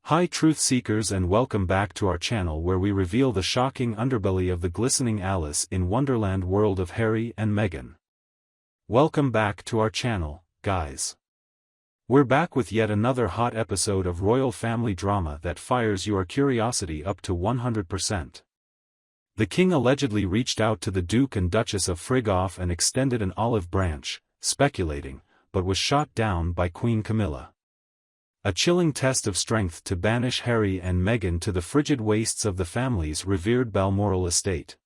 Hi truth seekers, and welcome back to our channel where we reveal the shocking underbelly of the glistening Alice in Wonderland world of Harry and Meghan. Welcome back to our channel, guys. We're back with yet another hot episode of royal family drama that fires your curiosity up to 100%. The king allegedly reached out to the Duke and Duchess of Friggoff and extended an olive branch, speculating, but was shot down by Queen Camilla. A chilling test of strength to banish Harry and Meghan to the frigid wastes of the family's revered Balmoral estate.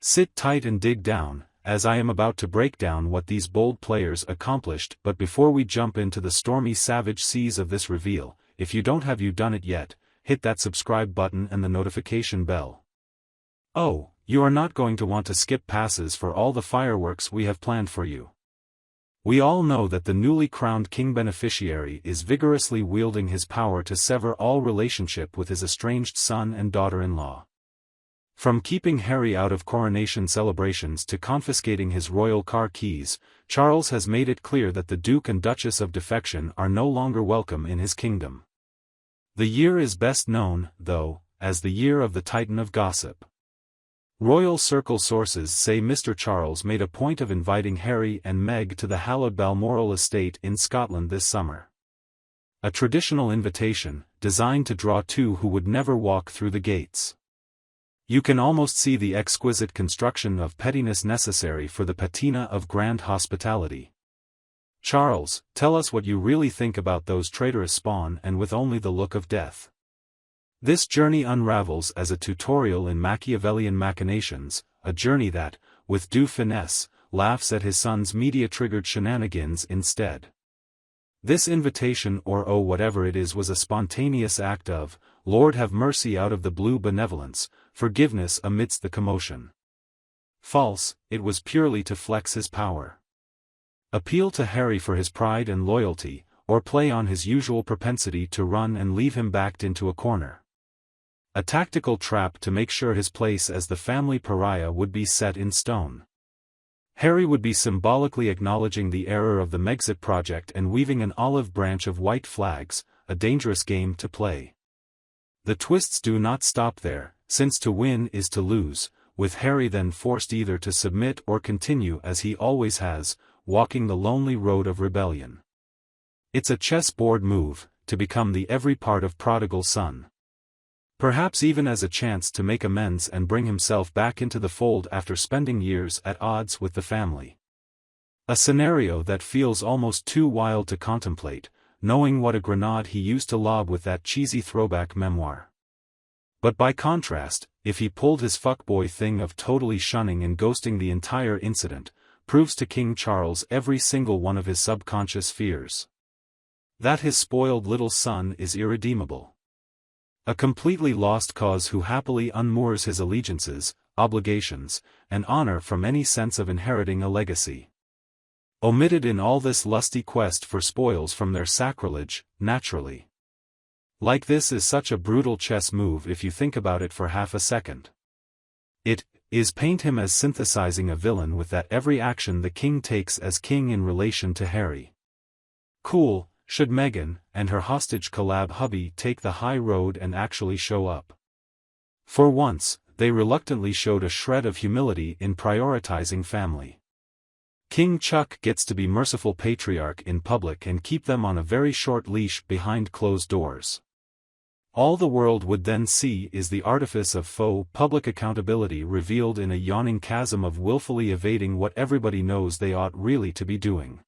Sit tight and dig down, as I am about to break down what these bold players accomplished. But before we jump into the stormy savage seas of this reveal, if you don't have done it yet, hit that subscribe button and the notification bell. Oh, you are not going to want to skip passes for all the fireworks we have planned for you. We all know that the newly crowned king beneficiary is vigorously wielding his power to sever all relationship with his estranged son and daughter-in-law. From keeping Harry out of coronation celebrations to confiscating his royal car keys, Charles has made it clear that the Duke and Duchess of Defection are no longer welcome in his kingdom. The year is best known, though, as the year of the Titan of Gossip. Royal Circle sources say Mr. Charles made a point of inviting Harry and Meg to the hallowed Balmoral estate in Scotland this summer. A traditional invitation, designed to draw two who would never walk through the gates. You can almost see the exquisite construction of pettiness necessary for the patina of grand hospitality. Charles, tell us what you really think about those traitorous spawn and with only the look of death. This journey unravels as a tutorial in Machiavellian machinations, a journey that, with due finesse, laughs at his son's media-triggered shenanigans instead. This invitation, or oh whatever it is, was a spontaneous act of, Lord have mercy out of the blue benevolence, forgiveness amidst the commotion. False, it was purely to flex his power. Appeal to Harry for his pride and loyalty, or play on his usual propensity to run and leave him backed into a corner. A tactical trap to make sure his place as the family pariah would be set in stone. Harry would be symbolically acknowledging the error of the Megxit project and weaving an olive branch of white flags, a dangerous game to play. The twists do not stop there, since to win is to lose, with Harry then forced either to submit or continue as he always has, walking the lonely road of rebellion. It's a chessboard move, to become the every part of prodigal son. Perhaps even as a chance to make amends and bring himself back into the fold after spending years at odds with the family. A scenario that feels almost too wild to contemplate, knowing what a grenade he used to lob with that cheesy throwback memoir. But by contrast, if he pulled his fuckboy thing of totally shunning and ghosting the entire incident, proves to King Charles every single one of his subconscious fears. That his spoiled little son is irredeemable. A completely lost cause who happily unmoors his allegiances, obligations, and honor from any sense of inheriting a legacy. Omitted in all this lusty quest for spoils from their sacrilege, naturally. Like this is such a brutal chess move if you think about it for half a second. It is paint him as synthesizing a villain with that every action the king takes as king in relation to Harry. Cool. Should Meghan and her hostage collab hubby take the high road and actually show up? For once, they reluctantly showed a shred of humility in prioritizing family. King Chuck gets to be merciful patriarch in public and keep them on a very short leash behind closed doors. All the world would then see is the artifice of faux public accountability revealed in a yawning chasm of willfully evading what everybody knows they ought really to be doing.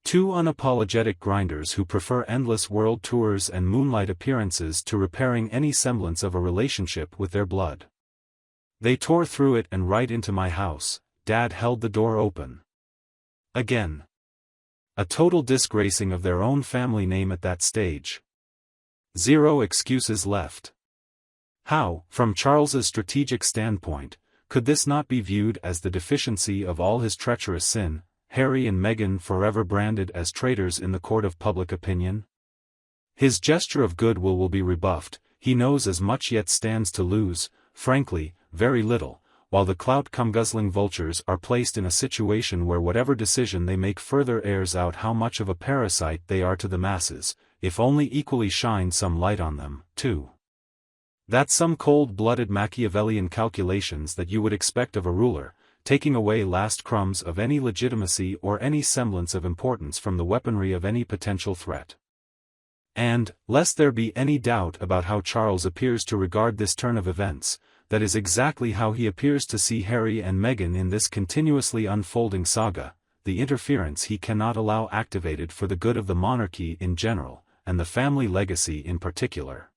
Two unapologetic grinders who prefer endless world tours and moonlight appearances to repairing any semblance of a relationship with their blood. They tore through it and right into my house. Dad held the door open. Again. A total disgracing of their own family name at that stage. Zero excuses left. How, from Charles's strategic standpoint, could this not be viewed as the deficiency of all his treacherous sin? Harry and Meghan forever branded as traitors in the court of public opinion? His gesture of goodwill will be rebuffed, he knows as much yet stands to lose, frankly, very little, while the clout-cum-guzzling vultures are placed in a situation where whatever decision they make further airs out how much of a parasite they are to the masses, if only equally shine some light on them, too. That's some cold-blooded Machiavellian calculations that you would expect of a ruler, taking away last crumbs of any legitimacy or any semblance of importance from the weaponry of any potential threat. And, lest there be any doubt about how Charles appears to regard this turn of events, that is exactly how he appears to see Harry and Meghan in this continuously unfolding saga, the interference he cannot allow activated for the good of the monarchy in general, and the family legacy in particular.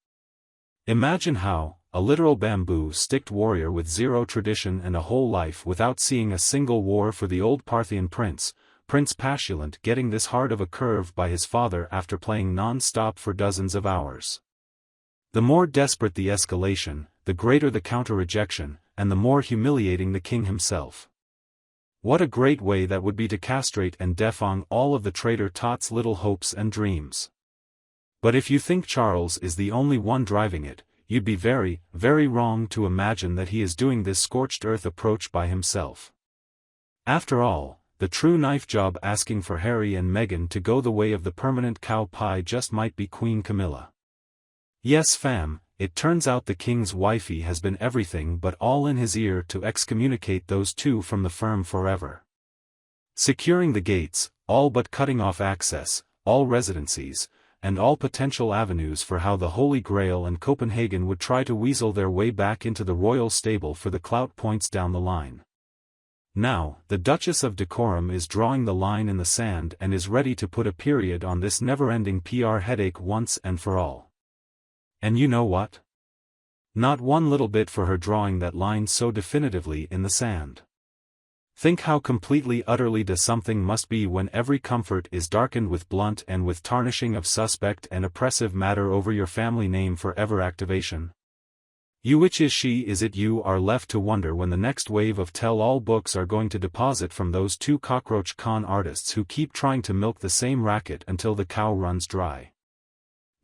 Imagine how, a literal bamboo-sticked warrior with zero tradition and a whole life without seeing a single war for the old Parthian prince, Prince Pashulant, getting this hard of a curve by his father after playing non-stop for dozens of hours. The more desperate the escalation, the greater the counter-rejection, and the more humiliating the king himself. What a great way that would be to castrate and defang all of the traitor Tot's little hopes and dreams. But if you think Charles is the only one driving it, you'd be very, very wrong to imagine that he is doing this scorched earth approach by himself. After all, the true knife job asking for Harry and Meghan to go the way of the permanent cow pie just might be Queen Camilla. Yes fam, it turns out the king's wifey has been everything but all in his ear to excommunicate those two from the firm forever. Securing the gates, all but cutting off access, all residencies, and all potential avenues for how the Holy Grail and Copenhagen would try to weasel their way back into the royal stable for the clout points down the line. Now, the Duchess of Decorum is drawing the line in the sand and is ready to put a period on this never-ending PR headache once and for all. And you know what? Not one little bit for her drawing that line so definitively in the sand. Think how completely utterly something must be when every comfort is darkened with blunt and with tarnishing of suspect and oppressive matter over your family name forever activation. You which is she is it you are left to wonder when the next wave of tell-all books are going to deposit from those two cockroach con artists who keep trying to milk the same racket until the cow runs dry.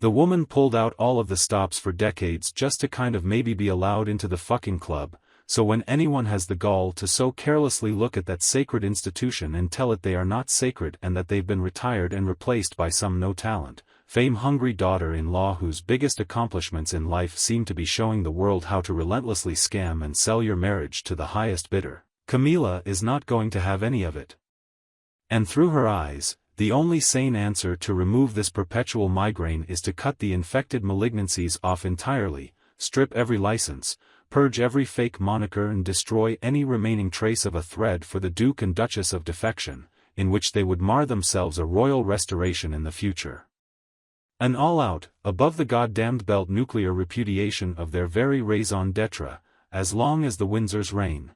The woman pulled out all of the stops for decades just to kind of maybe be allowed into the fucking club. So when anyone has the gall to so carelessly look at that sacred institution and tell it they are not sacred and that they've been retired and replaced by some no-talent, fame-hungry daughter-in-law whose biggest accomplishments in life seem to be showing the world how to relentlessly scam and sell your marriage to the highest bidder, Camilla is not going to have any of it. And through her eyes, the only sane answer to remove this perpetual migraine is to cut the infected malignancies off entirely, strip every license, purge every fake moniker and destroy any remaining trace of a thread for the Duke and Duchess of defection, in which they would mar themselves a royal restoration in the future. An all-out, above-the-goddamned belt nuclear repudiation of their very raison d'etre, as long as the Windsors reign.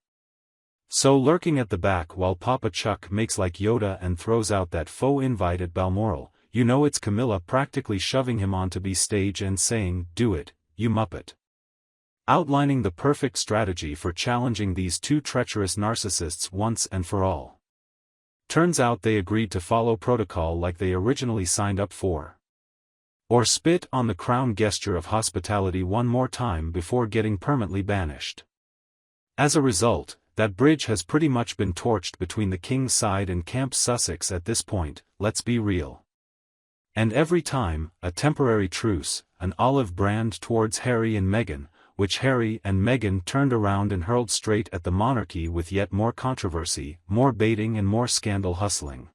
So lurking at the back while Papa Chuck makes like Yoda and throws out that faux invite at Balmoral, you know it's Camilla practically shoving him onto B stage and saying, "Do it, you muppet." Outlining the perfect strategy for challenging these two treacherous narcissists once and for all. Turns out they agreed to follow protocol like they originally signed up for. Or spit on the crown gesture of hospitality one more time before getting permanently banished. As a result, that bridge has pretty much been torched between the king's side and Camp Sussex at this point, let's be real. And every time, a temporary truce, an olive brand towards Harry and Meghan, which Harry and Meghan turned around and hurled straight at the monarchy with yet more controversy, more baiting and more scandal hustling.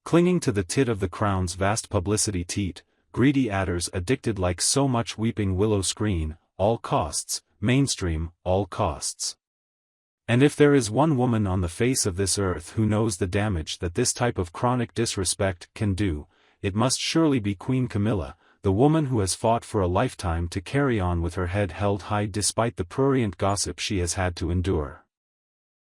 Clinging to the tit of the crown's vast publicity teat, greedy adders addicted like so much weeping willow screen, all costs, mainstream, all costs. And if there is one woman on the face of this earth who knows the damage that this type of chronic disrespect can do, it must surely be Queen Camilla, the woman who has fought for a lifetime to carry on with her head held high despite the prurient gossip she has had to endure.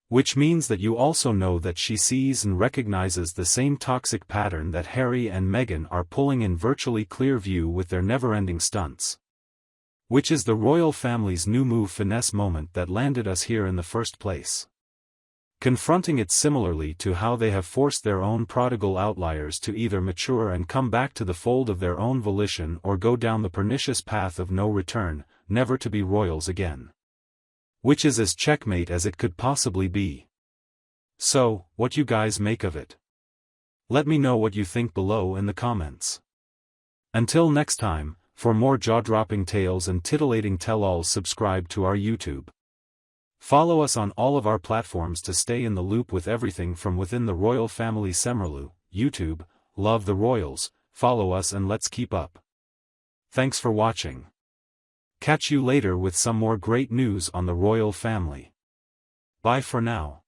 Which means that you also know that she sees and recognizes the same toxic pattern that Harry and Meghan are pulling in virtually clear view with their never-ending stunts. Which is the royal family's new move finesse moment that landed us here in the first place. Confronting it similarly to how they have forced their own prodigal outliers to either mature and come back to the fold of their own volition or go down the pernicious path of no return, never to be royals again. Which is as checkmate as it could possibly be. So, what you guys make of it? Let me know what you think below in the comments. Until next time, for more jaw-dropping tales and titillating tell-alls, subscribe to our YouTube. Follow us on all of our platforms to stay in the loop with everything from within the royal family. Semerlu, YouTube, love the royals, follow us and let's keep up. Thanks for watching. Catch you later with some more great news on the royal family. Bye for now.